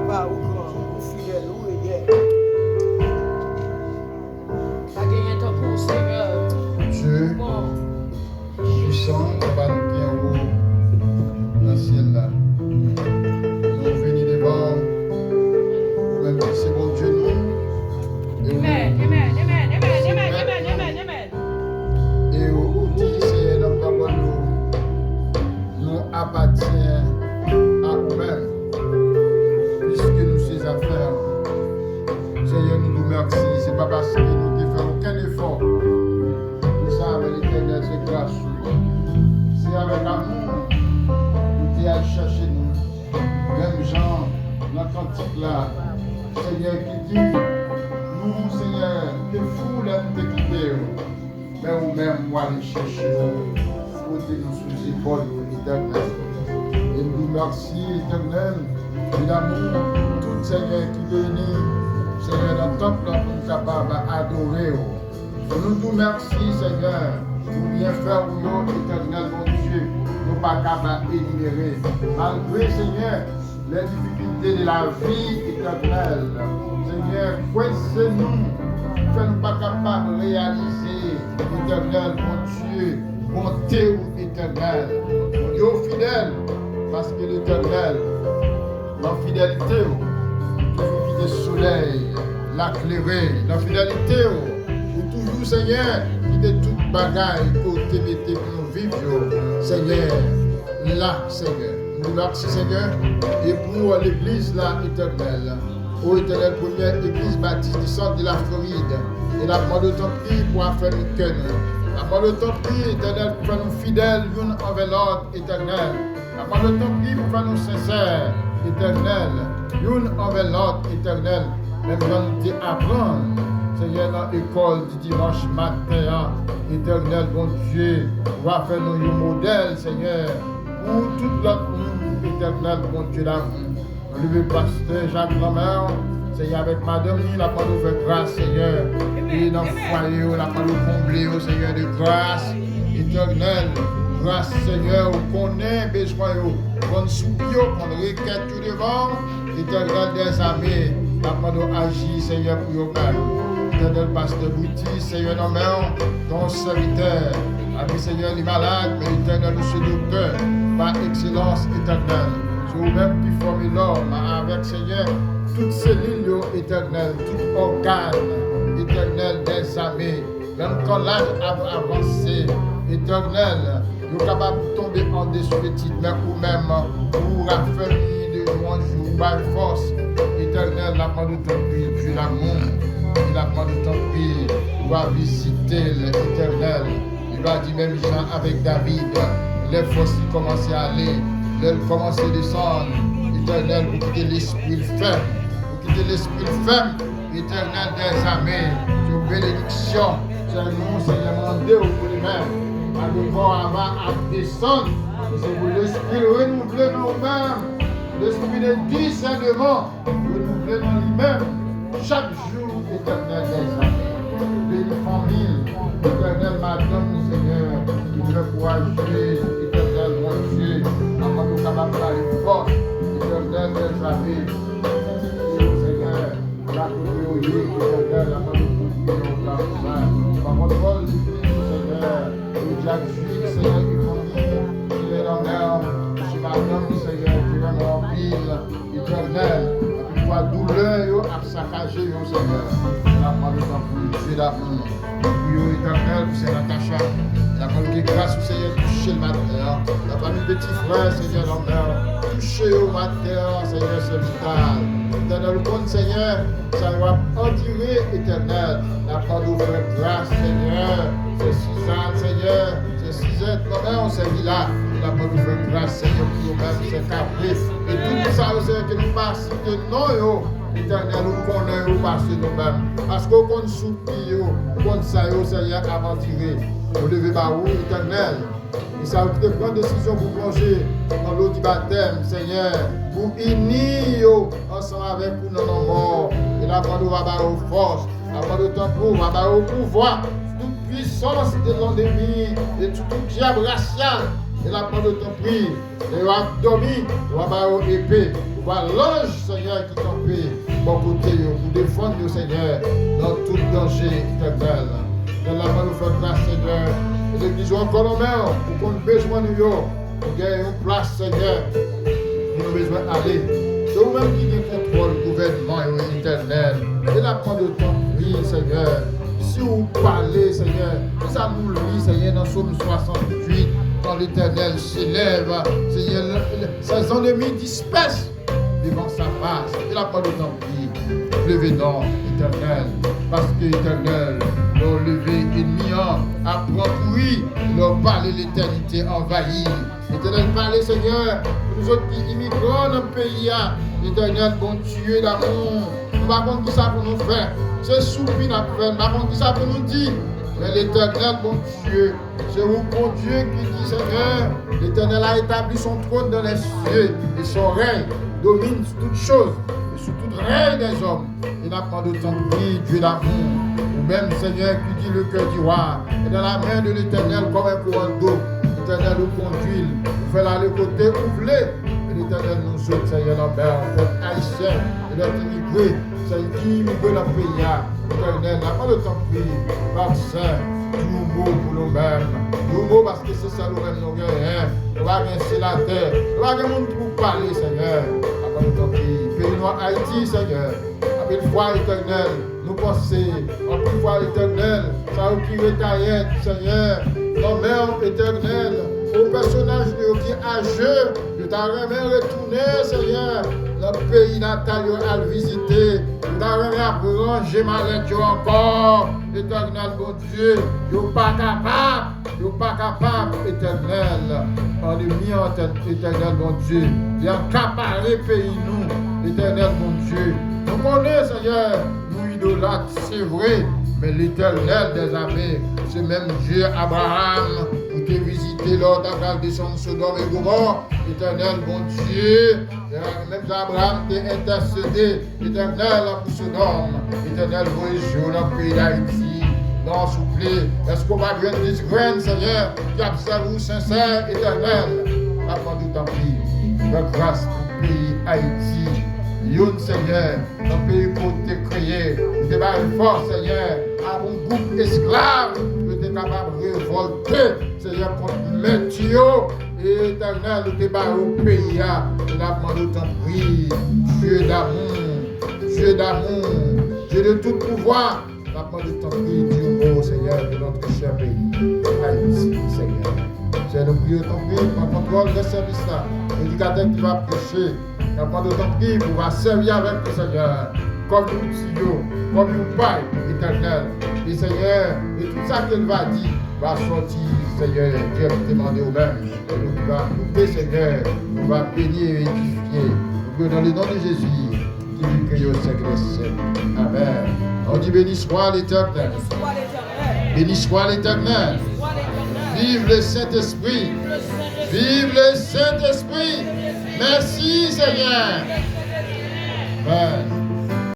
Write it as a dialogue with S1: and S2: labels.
S1: papa, ou grand, ou fidèle, ou égale. Ça gagne ton coup, Seigneur.
S2: Dieu, puissant, va nous bien haut dans le ciel là. Nous venons devant, ou même si c'est bon Dieu nous.
S1: Amen, amen, amen, amen, amen, amen, amen, amen.
S2: Et au dit, c'est notre parole nous appartient à nous-mêmes, puisque nous ces affaires. Seigneur, nous nous merci. C'est pas parce que nous ne faisons aucun effort. Tout ça avec l'Éternel, c'est grâce. C'est avec amour, nous allons chercher nous. Même Jean, dans le cantique là, Seigneur qui dit, nous, Seigneur, que fou là nous te quitter. Mais nous-mêmes, moi, aller chercher nous. Frottez-nous sous les épaules, l'Éternel. Et nous merci, Éternel, de l'amour, tout Seigneur qui bénit. Seigneur, dans le temple, pour nous capables d'adorer. Nous nous remercions, Seigneur, pour bien faire, éternel, mon Dieu, nous pas capables d'énumérer. Malgré, Seigneur, les difficultés de la vie éternelle. Seigneur, c'est-nous, fais-nous pas capables de réaliser, éternel, mon Dieu, bonté ou éternel. Dieu fidèle, parce que l'éternel, dans fidélité, toujours le soleil, l'éclairer, la fidélité, ou toujours, Seigneur, qui de toute bagaille pour te mettre pour nous vivre, Seigneur, là, Seigneur. Nous merci, Seigneur, et pour l'église là, éternelle, ô éternelle, première église baptiste du centre de la Floride, et la demande de ton prix pour faire une cœur. La demande de ton prix, éternel, pour faire nous fidèles l'une envers l'autre, éternel. La demande de ton prix pour faire nous sincères, éternel, l'une envers l'autre, éternel. Même quand nous apprendre, Seigneur, dans l'école du dimanche matin, éternel, bon Dieu, va faire nous un modèle, Seigneur, pour tout l'autre monde, éternel, bon Dieu, d'amour. Le pasteur Jacques Lambert, Seigneur, avec madame, il a pas de faire grâce, Seigneur. Et dans le foyer, il a pas de combler, Seigneur, de grâce, éternel. Grâce, Seigneur, qu'on ait besoin, qu'on soupire, qu'on requête tout devant, éternel des amis. Nous agir, Seigneur, pour vous-même. Éternel pasteur Bouti, Seigneur, non, ton serviteur. Ami, Seigneur, les malades, mais éternel, ce docteur, par excellence éternelle. C'est vous-même qui formez l'homme avec, Seigneur, toutes ces lignes éternelles, tout organe éternel des amis. Même quand l'âge a avancé, éternel, nous sommes capables de tomber en dessous des titres, mais vous-même, pour raffermir de louange, par force. Éternel, la main de ton prix, Dieu l'amour, et la main de ton prix, va visiter l'Éternel. Il va dire même Jean avec David, les forces qui commençaient à aller, les commençaient à descendre. Éternel, vous quittez l'esprit ferme, Éternel des armées, sur bénédiction, c'est nous, Seigneur, demandé au pour les mêmes, à devoir avant à descendre, c'est pour l'esprit renouvelé dans nous-mêmes. L'esprit de discernement, renouvelé dans lui-même, chaque jour, éternel des années. Béni famille, éternel madame, Seigneur, qui veut courager, éternel mon Dieu, avant nous capables de parler fort, éternel des années. Seigneur, la priorité, éternel, avant de tout bien au travail. Par votre vol, Seigneur, le Jack Jules, Seigneur, qui famille, qui est dans l'air, madame, Seigneur, qui va remplir éternel, avec toi douleur à saccager, Seigneur. La parole de ton Dieu d'amour. Oui, éternel, c'est Natacha. La parole de grâce, Seigneur, toucher le matin. La parole de petit frère, Seigneur, l'honneur. Toucher au matin, Seigneur, c'est vital. Éternel, le bon Seigneur, ça va endurer, éternel. La parole de grâce, Seigneur. C'est Suzanne, Seigneur. C'est Suzette, l'honneur, on s'est là. La bonne nouvelle grâce, Seigneur, pour nous-mêmes, c'est caprice. Et tout ça, Seigneur, que nous passons, que non, éternel, nous connaissons, nous passons nous-mêmes. Parce qu'on compte soupir, on compte ça, Seigneur, aventuré. Vous devez où, éternel. Et ça, vous devez prendre décision pour plonger dans l'eau du baptême, Seigneur, pour unir ensemble avec nous dans nos morts. Et la bonne va avoir force, la bonne temple va avoir pouvoir, toute puissance de l'ennemi, et tout diable racial. Et la porte de ton prix, et va dormir, va avoir épée, Vois l'ange, Seigneur, qui campait bon côté, pour défendre nous, Seigneur, dans tout danger éternel. Dans la main, nous faisons grâce, Seigneur. Et l'église encore nos mains, pour qu'on ait besoin de nous, pour gagner une place, Seigneur, nous avons besoin d'aller. C'est vous-même qui contrôle le gouvernement éternel. Et la prend de temps, oui, Seigneur. Si vous parlez, Seigneur, ça nous lit, Seigneur, dans Psaume 68, quand l'Éternel s'élève, Seigneur, ses ennemis dispersent devant sa face. Et la prend de temps, oui, levez donc, Éternel, parce que l'Éternel, leur levé ennemi, apprend, oui, leur parler l'éternité envahie. L'Éternel parlait, Seigneur, pour nous autres qui immigrons dans le pays, l'Éternel, bon Dieu d'amour, nous ne savons pas qui ça pour nous faire. C'est soupir notre frère, nous ne savons pas qui ça pour nous dire. Mais l'Éternel, bon Dieu, c'est vous, bon Dieu, qui dit, Seigneur, l'Éternel a établi son trône dans les cieux et son règne domine sur toutes choses et sur tout règne des hommes. Il n'a pas de temps de vie, Dieu d'amour. Ou même, Seigneur, qui dit le cœur du roi est dans la main de l'Éternel comme un courant d'eau. L'Éternel nous conduit, nous fait aller côté où l'Éternel nous saute, Seigneur, dans le peuple haïtien et notre immigré, Seigneur, qui immigré dans le pays. L'Éternel n'a pas de temps de vie, vaccin, tout mot pour nous-mêmes. Tout mot parce que c'est ça nous-mêmes, nous gagnons. Nous allons gagner la terre, nous allons gagner monde pour parler, Seigneur. N'a pas de temps de vie. Pays-nous Haïti, Seigneur. Avec une foi éternelle, nous pensons, en plus foi éternelle, ça vous qui rétaillette, Seigneur, nos mères éternelles, au personnage qui est âgeux, de ta remède retourner, Seigneur, notre pays natal à le visiter, de ta remède à ranger ma lettre encore, éternel, bon Dieu, vous pas capable, éternel, en ennemi, éternel, bon Dieu, d'accaparer pays nous, éternel, bon Dieu. Nous connaissons, Seigneur, nous idolâtres, c'est vrai, mais l'Éternel des armées, c'est même Dieu Abraham, pour te visiter lors de la descente Sodome et Gomorrhe, l'Éternel, bon Dieu, même Abraham t'a intercédé, l'Éternel pour Sodome, l'Éternel pour les jours dans le pays d'Haïti. Non, s'il vous plaît, est-ce qu'on va bien des graines, Seigneur, qui observe sincère, Éternel, avant de t'en prier, de grâce pour le pays Haïti. Yon Seigneur, dans le pays pour te créer, tu es fort Seigneur, à un groupe esclave, tu es capable de révolter, Seigneur, contre Métio, et éternel, tu es au pays, et la demande de ton prix, Dieu d'amour, Dieu de tout pouvoir, la demande de ton prix, Dieu, Seigneur, de notre cher pays, Haïti, Seigneur. C'est nous prions ton prix, pour contrôle de service là, l'éducateur qui va prêcher. Nous avons de ton prix pour va servir avec le Seigneur, comme nous tuyaux, comme nous paille éternel. Et Seigneur, et tout ça qu'il va dire va sortir, Seigneur, Dieu nous demander au même. Et nous va couper, Seigneur, nous va bénir et édifier. Nous dans le nom de Jésus, qui lui prie au siècle des siècles. Amen. On dit béni soit l'Éternel. Béni soit l'Éternel. Vive le Saint-Esprit. Vive le Saint-Esprit. Merci Seigneur. Amen.